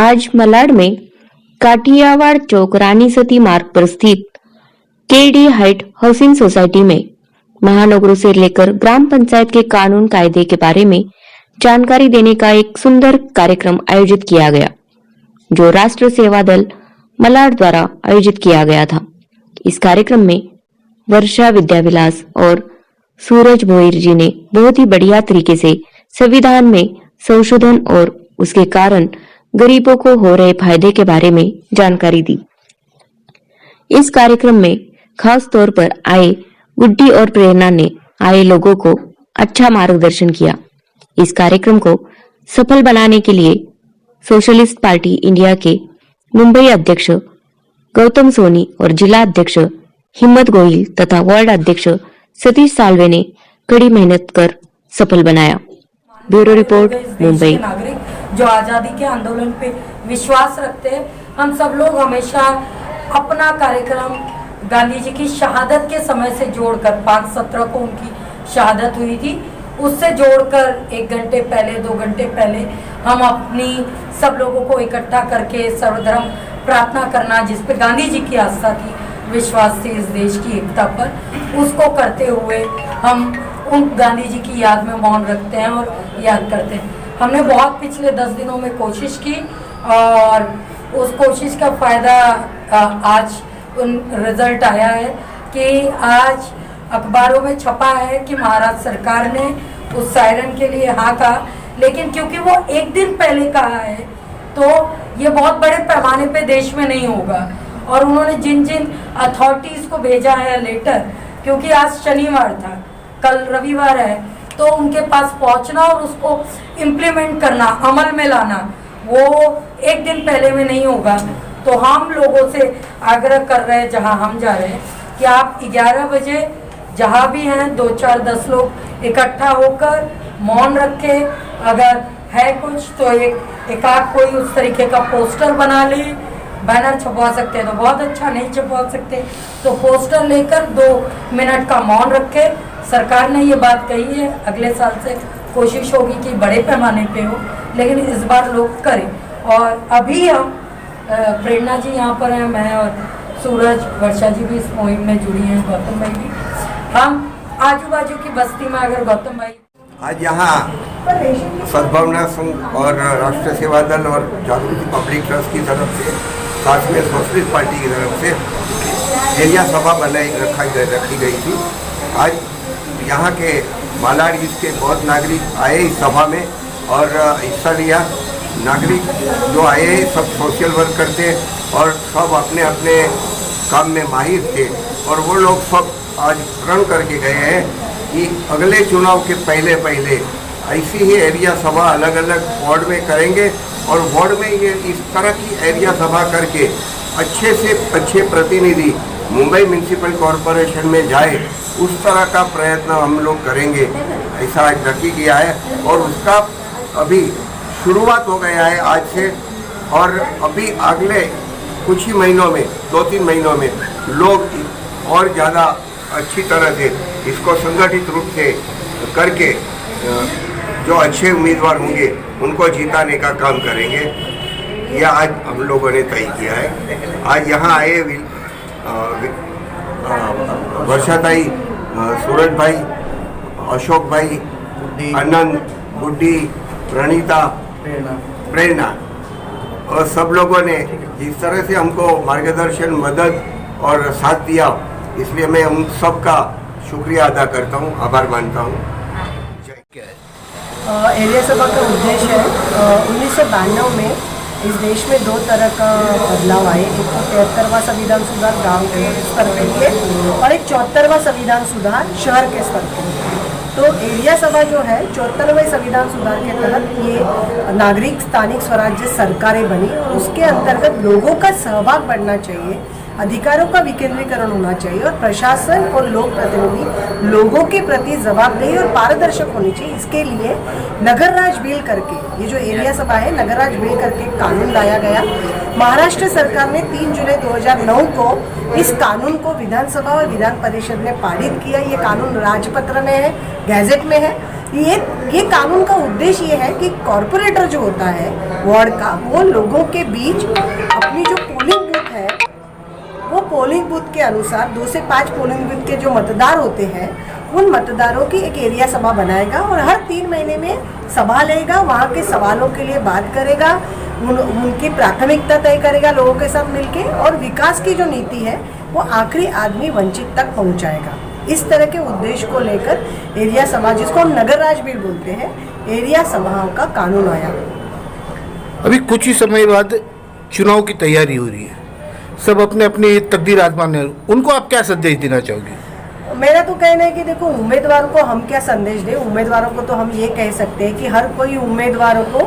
आज मलाड में काठियावाड़ चौक रानी सती मार्ग पर स्थित केडी हाइट हाउसिंग सोसाइटी में महानगरों से लेकर ग्राम पंचायत के कानून कायदे के बारे में जानकारी देने का एक सुंदर कार्यक्रम आयोजित किया गया, जो राष्ट्र सेवा दल मलाड द्वारा आयोजित किया गया था। इस कार्यक्रम में वर्षा विद्याविलास और सूरज भोईर जी ने बहुत ही बढ़िया तरीके से संविधान में संशोधन और उसके कारण गरीबों को हो रहे फायदे के बारे में जानकारी दी। इस कार्यक्रम में खास तौर पर आए गुड्डी और प्रेरणा ने आए लोगों को अच्छा मार्गदर्शन किया। इस कार्यक्रम को सफल बनाने के लिए सोशलिस्ट पार्टी इंडिया के मुंबई अध्यक्ष गौतम सोनी और जिला अध्यक्ष हिम्मत गोहिल तथा वार्ड अध्यक्ष सतीश साल्वे ने कड़ी मेहनत कर सफल बनाया। Bureau report, Mumbai. जो आजादी के आंदोलन पे विश्वास रखते हैं, हम सब लोग हमेशा अपना कार्यक्रम गांधी जी की शहादत के समय से जोड़कर 5/17 को उनकी शहादत हुई थी, उससे जोड़कर 1 घंटे पहले 2 घंटे पहले हम अपनी सब लोगों को इकट्ठा करके सर्वधर्म प्रार्थना करना, जिस पे गांधी जी की आस्था थी, विश्वास थी इस देश की एकता पर, उसको करते हुए हम उन गांधी जी की याद में मौन रखते हैं और याद करते हैं। हमने बहुत पिछले 10 दिनों में कोशिश की और उस कोशिश का फ़ायदा आज उन रिजल्ट आया है कि आज अखबारों में छपा है कि महाराष्ट्र सरकार ने उस सायरन के लिए हाँ कहा, लेकिन क्योंकि वो 1 दिन पहले कहा है तो ये बहुत बड़े पैमाने पे देश में नहीं होगा। और उन्होंने जिन जिन अथॉरिटीज़ को भेजा है लेटर, क्योंकि आज शनिवार था, कल रविवार है, तो उनके पास पहुंचना और उसको इम्प्लीमेंट करना, अमल में लाना, वो 1 दिन पहले में नहीं होगा। तो हम लोगों से आग्रह कर रहे हैं, जहां हम जा रहे हैं, कि आप 11 बजे जहां भी हैं 2, 4, 10 लोग इकट्ठा होकर मौन रखें। अगर है कुछ तो एक आध कोई उस तरीके का पोस्टर बना ले, बैनर छपवा सकते हैं तो बहुत अच्छा, नहीं छपवा सकते तो पोस्टर लेकर 2 मिनट का मौन रखें। सरकार ने ये बात कही है, अगले साल से कोशिश होगी कि बड़े पैमाने पे हो, लेकिन इस बार लोग करें। और अभी हम प्रेरणा जी यहाँ पर हैं, मैं और सूरज, वर्षा जी भी इस मुहिम में जुड़ी हैं, गौतम भाई भी, हम आजू बाजू की बस्ती में अगर गौतम भाई आज यहाँ सद्भावना संघ और राष्ट्रीय सेवा दल और जागृति पब्लिक ट्रस्ट की तरफ से, साथ में सोशलिस्ट पार्टी की तरफ से एरिया सभा रखी गई थी। आज यहाँ के मालाड के बहुत नागरिक आए इस सभा में और हिस्सा लिया। नागरिक जो आए सब सोशल वर्क करते और सब अपने अपने काम में माहिर थे, और वो लोग सब आज प्रण करके गए हैं कि अगले चुनाव के पहले ऐसी ही एरिया सभा अलग अलग वार्ड में करेंगे, और वार्ड में ये इस तरह की एरिया सभा करके अच्छे से अच्छे प्रतिनिधि मुंबई म्यूनिसिपल कॉरपोरेशन में जाए, उस तरह का प्रयत्न हम लोग करेंगे, ऐसा आज नक्की किया है। और उसका अभी शुरुआत हो गया है आज से, और अभी अगले कुछ ही महीनों में, 2-3 महीनों में लोग और ज़्यादा अच्छी तरह से इसको संगठित रूप से करके जो अच्छे उम्मीदवार होंगे उनको जिताने का काम करेंगे। यह आज हम लोगों ने तय किया है। आज यहाँ आए वर्षाताई, सूरज भाई, अशोक भाई, आनंद, गुड्डी, प्रणीता, प्रेरणा और सब लोगों ने जिस तरह से हमको मार्गदर्शन, मदद और साथ दिया, इसलिए मैं उन सबका शुक्रिया अदा करता हूँ, आभार मानता हूँ। एरिया सभा का उद्देश्य है 1992 में इस देश में 2 तरह का बदलाव आए। एक तो 73वां संविधान सुधार गांव के स्तर के लिए और एक 74वां संविधान सुधार शहर के स्तर के लिए। तो एरिया सभा जो है 74वें संविधान सुधार के तहत ये नागरिक स्थानिक स्वराज्य सरकारें बनी, और उसके अंतर्गत लोगों का सहभाग बढ़ना चाहिए। अधिकारों का विकेंद्रीकरण होना चाहिए और प्रशासन और लोक प्रतिनिधि लोगों के प्रति जवाबदेही और पारदर्शक होनी चाहिए। इसके लिए नगर राज बिल करके, ये जो एरिया सभा है, नगर राज बिल करके कानून लाया गया। महाराष्ट्र सरकार ने 3 जुलाई 2009 को इस कानून को विधानसभा और विधान परिषद में पारित किया। ये कानून राजपत्र में है, गैजेट में है। ये कानून का उद्देश्य ये है कि कॉरपोरेटर जो होता है वार्ड का, वो लोगों के बीच अपनी जो पोलिंग बूथ है, वो पोलिंग बूथ के अनुसार 2 से 5 पोलिंग बूथ के जो मतदार होते हैं, उन मतदारों की एक एरिया सभा बनाएगा और हर 3 महीने में सभा लेगा, वहाँ के सवालों के लिए बात करेगा, उनकी प्राथमिकता तय करेगा लोगों के साथ मिलके, और विकास की जो नीति है वो आखिरी आदमी वंचित तक पहुँचाएगा। इस तरह के उद्देश्य को लेकर एरिया सभा, जिसको हम नगर राज बिल बोलते हैं, एरिया सभाओं का कानून आया। अभी कुछ ही समय बाद चुनाव की तैयारी हो रही है, सब अपने अपनी तकदीर आजमाने, उनको आप क्या संदेश देना चाहोगे? मेरा तो कहना है कि देखो, उम्मीदवारों को हम क्या संदेश दें। उम्मीदवारों को तो हम ये कह सकते हैं कि हर कोई उम्मीदवारों को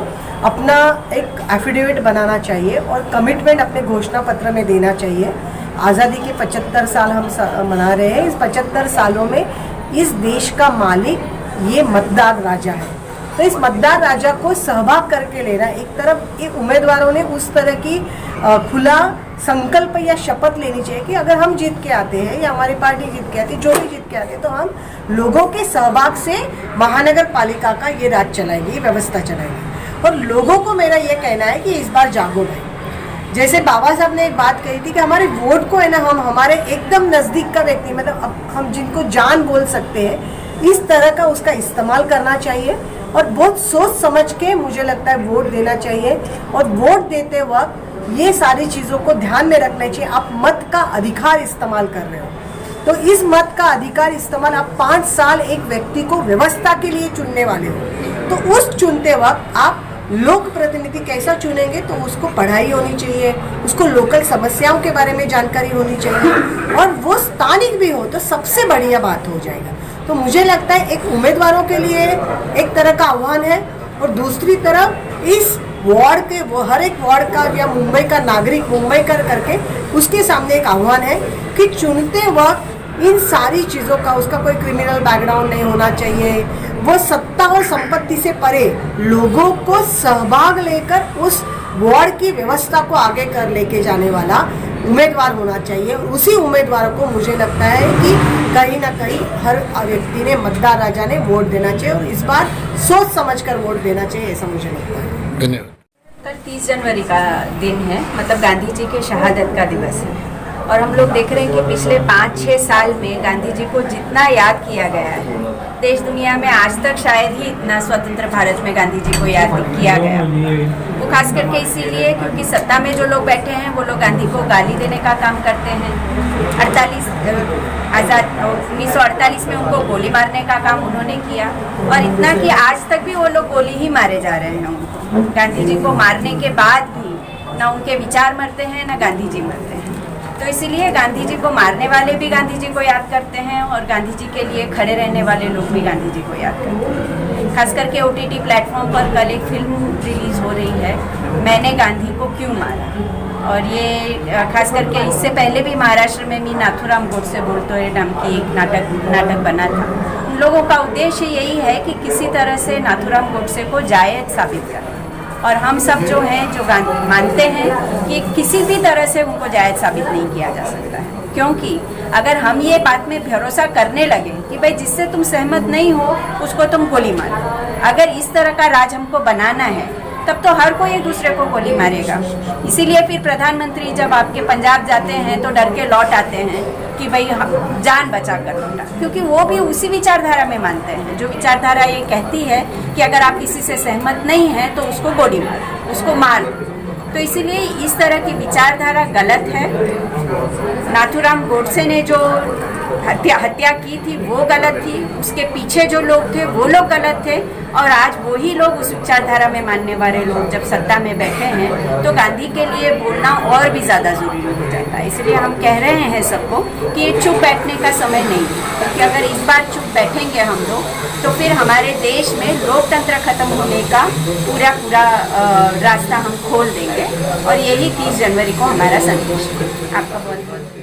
अपना एक एफिडेविट बनाना चाहिए और कमिटमेंट अपने घोषणा पत्र में देना चाहिए। आज़ादी के 75 साल हम मना रहे हैं। इस 75 सालों में इस देश का मालिक ये मतदार राजा है, तो इस मतदार राजा को सहभाग करके लेना। एक तरफ ये उम्मीदवारों ने उस तरह की खुला संकल्प या शपथ लेनी चाहिए कि अगर हम जीत के आते हैं या हमारी पार्टी जीत के आती है, जो भी जीत के आते हैं, तो हम लोगों के सहभाग से महानगर पालिका का ये राज चलाएंगे, ये व्यवस्था चलाएंगे। और लोगों को मेरा ये कहना है कि इस बार जागो भाई। जैसे बाबा साहब ने एक बात कही थी कि हमारे वोट को है ना, हम हमारे एकदम नज़दीक का व्यक्ति, मतलब अब हम जिनको जान बोल सकते हैं, इस तरह का उसका इस्तेमाल करना चाहिए और बहुत सोच समझ के मुझे लगता है वोट देना चाहिए। और वोट देते वक्त ये सारी चीज़ों को ध्यान में रखना चाहिए। आप मत का अधिकार इस्तेमाल कर रहे हो, तो इस मत का अधिकार इस्तेमाल, आप 5 साल एक व्यक्ति को व्यवस्था के लिए चुनने वाले हो, तो उस चुनते वक्त आप लोक प्रतिनिधि कैसा चुनेंगे, तो उसको पढ़ाई होनी चाहिए, उसको लोकल समस्याओं के बारे में जानकारी होनी चाहिए, और वो स्थानिक भी हो तो सबसे बढ़िया बात हो जाएगा। तो मुझे लगता है एक उम्मीदवारों के लिए एक तरह का आह्वान है, और दूसरी तरफ इस वार्ड के, वो हर एक वार्ड का या मुंबई का नागरिक, मुंबई करके उसके सामने एक आह्वान है कि चुनते वक्त इन सारी चीज़ों का, उसका कोई क्रिमिनल बैकग्राउंड नहीं होना चाहिए, वो सत्ता और संपत्ति से परे लोगों को सहभाग लेकर उस वार्ड की व्यवस्था को आगे कर लेके जाने वाला उम्मीदवार होना चाहिए। उसी उम्मीदवार को मुझे लगता है कि कहीं ना कहीं हर व्यक्ति ने, मतदार राजा ने वोट देना चाहिए, और इस बार सोच समझकर वोट देना चाहिए, ऐसा मुझे लगता है। धन्यवाद। कल 30 जनवरी का दिन है, मतलब गांधी जी के शहादत का दिवस है, और हम लोग देख रहे हैं कि पिछले 5-6 साल में गांधी जी को जितना याद किया गया है, देश दुनिया में आज तक शायद ही इतना स्वतंत्र भारत में गांधी जी को याद किया गया। वो खास करके इसीलिए क्योंकि सत्ता में जो लोग बैठे हैं वो लोग गांधी को गाली देने का काम करते हैं। 1948 में उनको गोली मारने का काम उन्होंने किया, और इतना कि आज तक भी वो लोग गोली ही मारे जा रहे हैं उनको। गांधी जी को मारने के बाद भी ना उनके विचार मरते हैं, ना गांधी जी मरते हैं। तो इसीलिए गांधी जी को मारने वाले भी गांधी जी को याद करते हैं, और गांधी जी के लिए खड़े रहने वाले लोग भी गांधी जी को याद करते हैं। खास करके OTT प्लेटफॉर्म पर कल एक फिल्म रिलीज़ हो रही है, मैंने गांधी को क्यों मारा, और ये खास करके इससे पहले भी महाराष्ट्र में मी नाथुराम गोडसे बोलतो है नाम की एक नाटक बना था। उन लोगों का उद्देश्य यही है कि किसी तरह से नाथुराम गोडसे को जायज साबित करें, और हम सब जो हैं जो मानते हैं कि किसी भी तरह से उनको जायज साबित नहीं किया जा सकता है, क्योंकि अगर हम ये बात में भरोसा करने लगे कि भाई जिससे तुम सहमत नहीं हो उसको तुम गोली मारो, अगर इस तरह का राज हमको बनाना है तब तो हर कोई एक दूसरे को गोली मारेगा। इसीलिए फिर प्रधानमंत्री जब आपके पंजाब जाते हैं तो डर के लौट आते हैं कि भाई जान बचा कर लौटा, क्योंकि वो भी उसी विचारधारा में मानते हैं जो विचारधारा ये कहती है कि अगर आप किसी से सहमत नहीं हैं तो उसको गोली मारो, उसको मार। तो इसीलिए इस तरह की विचारधारा गलत है। नाथुराम गोडसे ने जो हत्या की थी वो गलत थी, उसके पीछे जो लोग थे वो लोग गलत थे, और आज वही लोग, उस विचारधारा में मानने वाले लोग जब सत्ता में बैठे हैं तो गांधी के लिए बोलना और भी ज़्यादा ज़रूरी हो जाता है। इसलिए हम कह रहे हैं सबको कि ये चुप बैठने का समय नहीं है, क्योंकि अगर इस बार चुप बैठेंगे हम लोग तो फिर हमारे देश में लोकतंत्र खत्म होने का पूरा रास्ता हम खोल देंगे। और यही 30 जनवरी को हमारा संदेश है। आपका बहुत बहुत